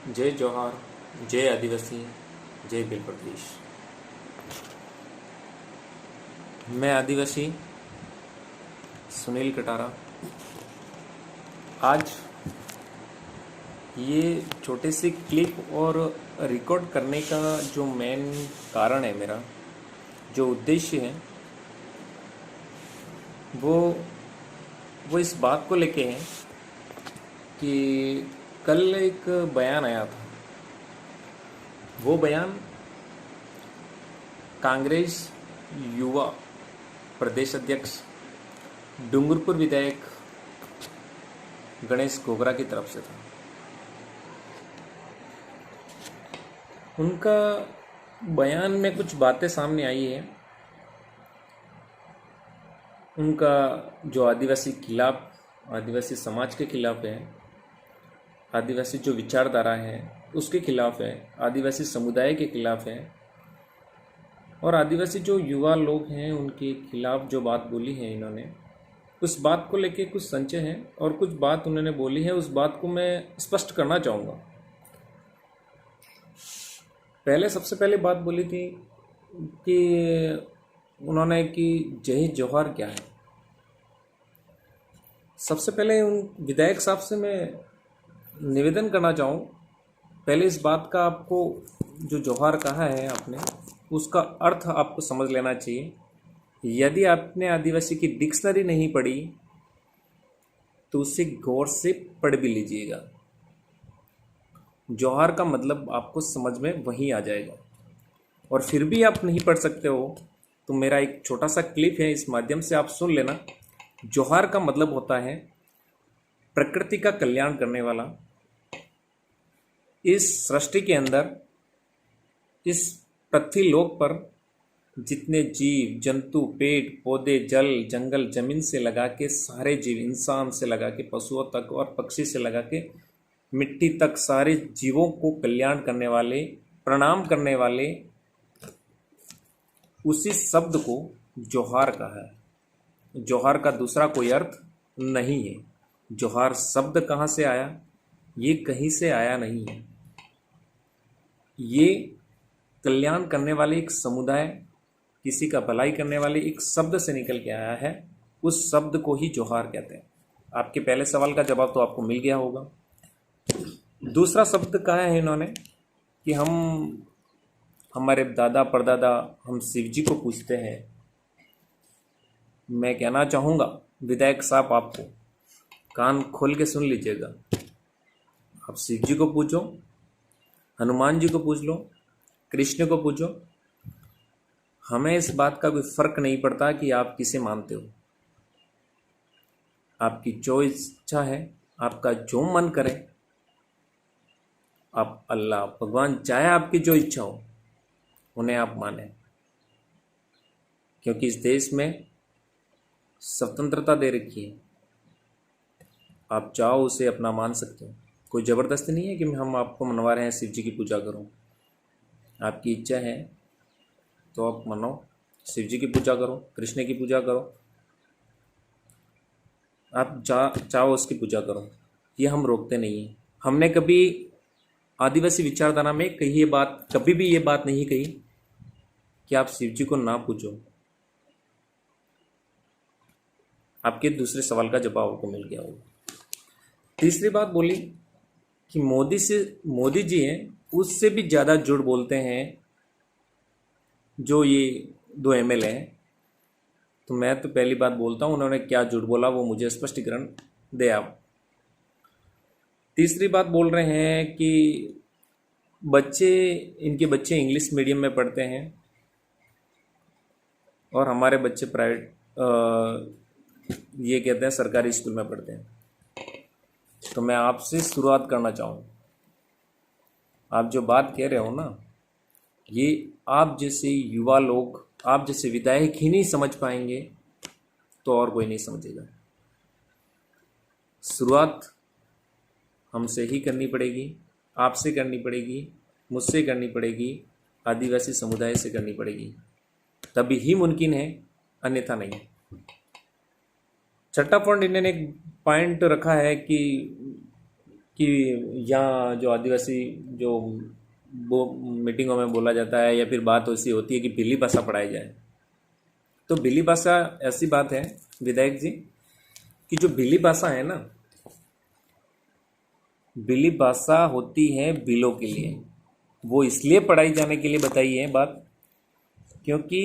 जय जोहार, जय आदिवासी, जय बिल प्रदेश। मैं आदिवासी सुनील कटारा। आज ये छोटे से क्लिप और रिकॉर्ड करने का जो मेन कारण है, मेरा जो उद्देश्य है वो इस बात को लेके है कि कल एक बयान आया था। वो बयान कांग्रेस युवा प्रदेश अध्यक्ष डूंगरपुर विधायक गणेश गोगरा की तरफ से था। उनका बयान में कुछ बातें सामने आई है। उनका जो आदिवासी समाज के खिलाफ है, आदिवासी जो विचारधारा है उसके खिलाफ है, आदिवासी समुदाय के खिलाफ है, और आदिवासी जो युवा लोग हैं उनके खिलाफ जो बात बोली है इन्होंने, उस बात को लेके कुछ संचय है और कुछ बात उन्होंने बोली है, उस बात को मैं स्पष्ट करना चाहूँगा। सबसे पहले बात बोली थी कि उन्होंने कि जय जोहार क्या है। सबसे पहले उन विधायक साहब से मैं निवेदन करना चाहूँ, पहले इस बात का आपको जो जोहार कहा है आपने, उसका अर्थ आपको समझ लेना चाहिए। यदि आपने आदिवासी की डिक्शनरी नहीं पढ़ी तो उसे गौर से पढ़ भी लीजिएगा। जोहार का मतलब आपको समझ में वहीं आ जाएगा। और फिर भी आप नहीं पढ़ सकते हो तो मेरा एक छोटा सा क्लिप है, इस माध्यम से आप सुन लेना। जोहार का मतलब होता है प्रकृति का कल्याण करने वाला। इस सृष्टि के अंदर, इस पृथ्वी लोक पर जितने जीव जंतु, पेड़ पौधे, जल जंगल, जमीन से लगा के सारे जीव, इंसान से लगा के पशुओं तक और पक्षी से लगा के मिट्टी तक, सारे जीवों को कल्याण करने वाले, प्रणाम करने वाले, उसी शब्द को जोहार कहा है। जोहार का दूसरा कोई अर्थ नहीं है। जोहार शब्द कहाँ से आया? ये कहीं से आया नहीं है। ये कल्याण करने वाले एक समुदाय, किसी का भलाई करने वाले एक शब्द से निकल के आया है। उस शब्द को ही जोहार कहते हैं। आपके पहले सवाल का जवाब तो आपको मिल गया होगा। दूसरा शब्द कहा है इन्होंने कि हमारे दादा परदादा हम शिव जी को पूजते हैं। मैं कहना चाहूँगा विधायक साहब, आपको कान खोल के सुन लीजिएगा। आप शिव जी को पूजो, हनुमान जी को पूज लो, कृष्ण को पूजो। हमें इस बात का कोई फर्क नहीं पड़ता कि आप किसे मानते हो। आपकी जो इच्छा है, आपका जो मन करे, आप अल्लाह भगवान चाहे आपकी जो इच्छा हो उन्हें आप माने, क्योंकि इस देश में स्वतंत्रता दे रखी है। आप चाहो उसे अपना मान सकते हो। कोई ज़बरदस्ती नहीं है कि हम आपको मनवा रहे हैं शिव जी की पूजा करो। आपकी इच्छा है तो आप मानो, शिव जी की पूजा करो, कृष्ण की पूजा करो, आप चाहो उसकी पूजा करो। ये हम रोकते नहीं हैं। हमने कभी आदिवासी विचारधारा में कभी भी ये बात नहीं कही कि आप शिव जी को ना पूजो। आपके दूसरे सवाल का जवाब आपको मिल गया होगा। तीसरी बात बोली कि मोदी जी हैं, उससे भी ज़्यादा झूठ बोलते हैं जो ये दो एमएलए हैं। तो मैं तो पहली बात बोलता हूँ, उन्होंने क्या झूठ बोला वो मुझे स्पष्टीकरण दे आप। तीसरी बात बोल रहे हैं कि इनके बच्चे इंग्लिश मीडियम में पढ़ते हैं और हमारे बच्चे प्राइवेट, ये कहते हैं सरकारी स्कूल में पढ़ते हैं। तो मैं आपसे शुरुआत करना चाहूँ, आप जो बात कह रहे हो ना, ये आप जैसे युवा लोग, आप जैसे विधायक ही नहीं समझ पाएंगे तो और कोई नहीं समझेगा। शुरुआत हमसे ही करनी पड़ेगी, आपसे करनी पड़ेगी, मुझसे करनी पड़ेगी, आदिवासी समुदाय से करनी पड़ेगी, तभी ही मुमकिन है, अन्यथा नहीं। छठा पॉइंट इन्होंने एक पॉइंट रखा है कि कि यहाँ जो आदिवासी जो वो मीटिंगों में बोला जाता है या फिर बात ऐसी होती है कि भिली भाषा पढ़ाई जाए। तो भिली भाषा ऐसी बात है विधायक जी कि जो भिली भाषा है ना, भिली भाषा होती है बिलों के लिए। वो इसलिए पढ़ाई जाने के लिए बताई है बात क्योंकि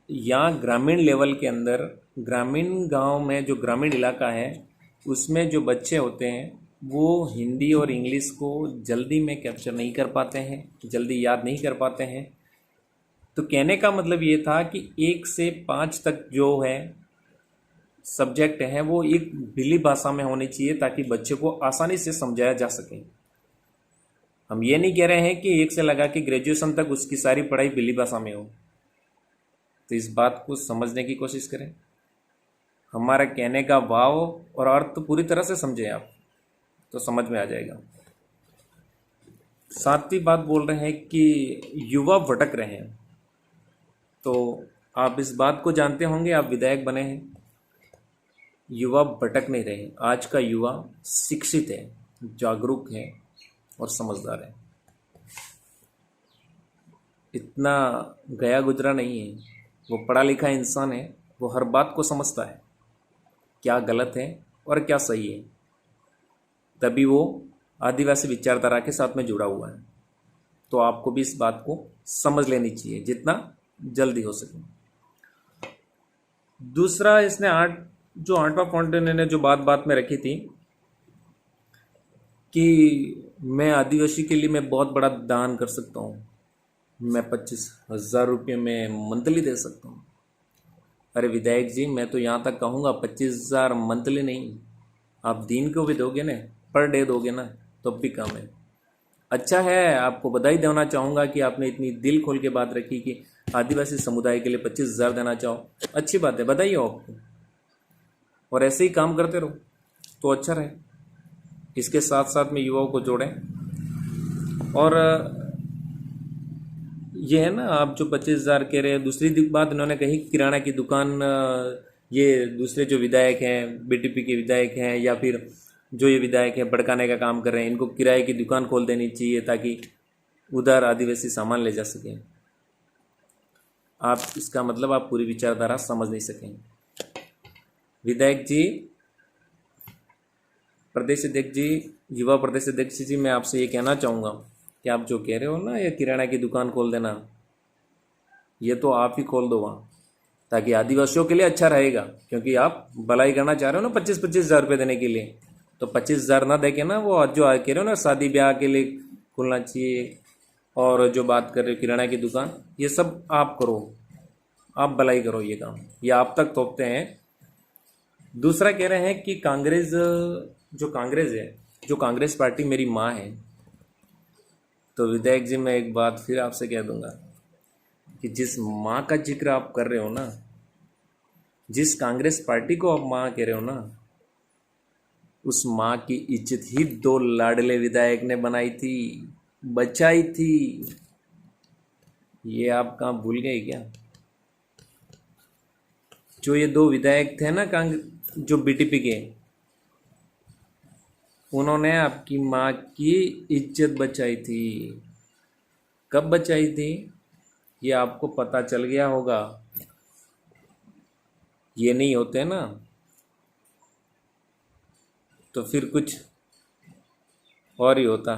यहाँ ग्रामीण लेवल के अंदर, ग्रामीण गांव में जो ग्रामीण इलाका है उसमें जो बच्चे होते हैं वो हिंदी और इंग्लिश को जल्दी में कैप्चर नहीं कर पाते हैं, जल्दी याद नहीं कर पाते हैं। तो कहने का मतलब ये था कि 1 से 5 तक जो है सब्जेक्ट हैं वो एक भिली भाषा में होनी चाहिए ताकि बच्चे को आसानी से समझाया जा सके। हम ये नहीं कह रहे हैं कि 1 से लगा के ग्रेजुएशन तक उसकी सारी पढ़ाई भिली भाषा में हो। तो इस बात को समझने की कोशिश करें। हमारा कहने का भाव और अर्थ पूरी तरह से समझें आप, तो समझ में आ जाएगा। सातवीं बात बोल रहे हैं कि युवा भटक रहे हैं। तो आप इस बात को जानते होंगे, आप विधायक बने हैं। युवा भटक नहीं रहे। आज का युवा शिक्षित है, जागरूक है और समझदार है। इतना गया गुजरा नहीं है। वो पढ़ा लिखा इंसान है। वो हर बात को समझता है, क्या गलत है और क्या सही है। तभी वो आदिवासी विचारधारा के साथ में जुड़ा हुआ है। तो आपको भी इस बात को समझ लेनी चाहिए जितना जल्दी हो सके। दूसरा, इसने 8वां पॉइंट इन्होंने जो बात में रखी थी कि मैं आदिवासी के लिए मैं बहुत बड़ा दान कर सकता हूँ, मैं 25,000 रुपये में मंथली दे सकता हूँ। अरे विधायक जी, मैं तो यहाँ तक कहूँगा 25,000 मंथली नहीं, आप दिन को भी दोगे ना, पर डे दोगे ना, तो भी कम है। अच्छा है, आपको बधाई देना चाहूँगा कि आपने इतनी दिल खोल के बात रखी कि आदिवासी समुदाय के लिए 25,000 देना चाहो। अच्छी बात है, बधाई हो आपको। और ऐसे ही काम करते रहो तो अच्छा रहे। इसके साथ साथ में युवाओं को जोड़ें। और ये है ना, आप जो 25,000 कह रहे हैं। दूसरी बात इन्होंने कही, किराना की दुकान, ये दूसरे जो विधायक हैं, बीटीपी के विधायक हैं या फिर जो ये विधायक हैं भड़काने का काम कर रहे हैं, इनको किराए की दुकान खोल देनी चाहिए ताकि उधर आदिवासी सामान ले जा सकें। आप इसका मतलब आप पूरी विचारधारा समझ नहीं सकें। विधायक जी, प्रदेश अध्यक्ष जी, युवा प्रदेश अध्यक्ष जी, मैं आपसे ये कहना चाहूँगा कि आप जो कह रहे हो ना, ये किराना की दुकान खोल देना, ये तो आप ही खोल दो वहाँ, ताकि आदिवासियों के लिए अच्छा रहेगा। क्योंकि आप भलाई करना चाह रहे हो ना 25,000 रुपये देने के लिए, तो 25,000 ना दे के ना, वो जो कह रहे हो ना शादी ब्याह के लिए खुलना चाहिए, और जो बात कर रहे हो किराना की दुकान, ये सब आप करो, आप भलाई करो। ये काम ये आप तक थोपते हैं। दूसरा कह रहे हैं कि कांग्रेस, जो कांग्रेस है, जो कांग्रेस पार्टी मेरी माँ है। तो विधायक जी, मैं एक बात फिर आपसे कह दूंगा कि जिस माँ का जिक्र आप कर रहे हो ना, जिस कांग्रेस पार्टी को आप माँ कह रहे हो ना, उस माँ की इज्जत ही 2 लाडले विधायक ने बनाई थी, बचाई थी। ये आप कहाँ भूल गए क्या? जो ये 2 विधायक थे ना जो बीटीपी के, उन्होंने आपकी माँ की इज्जत बचाई थी। कब बचाई थी ये आपको पता चल गया होगा। ये नहीं होते ना तो फिर कुछ और ही होता।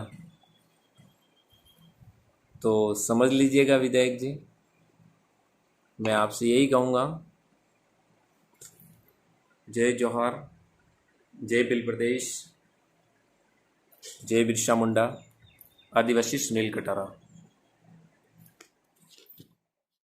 तो समझ लीजिएगा विधायक जी, मैं आपसे यही कहूँगा, जय जोहार, जय बिल प्रदेश, जय बिरसा मुंडा, आदिवासी सुनील कटारा।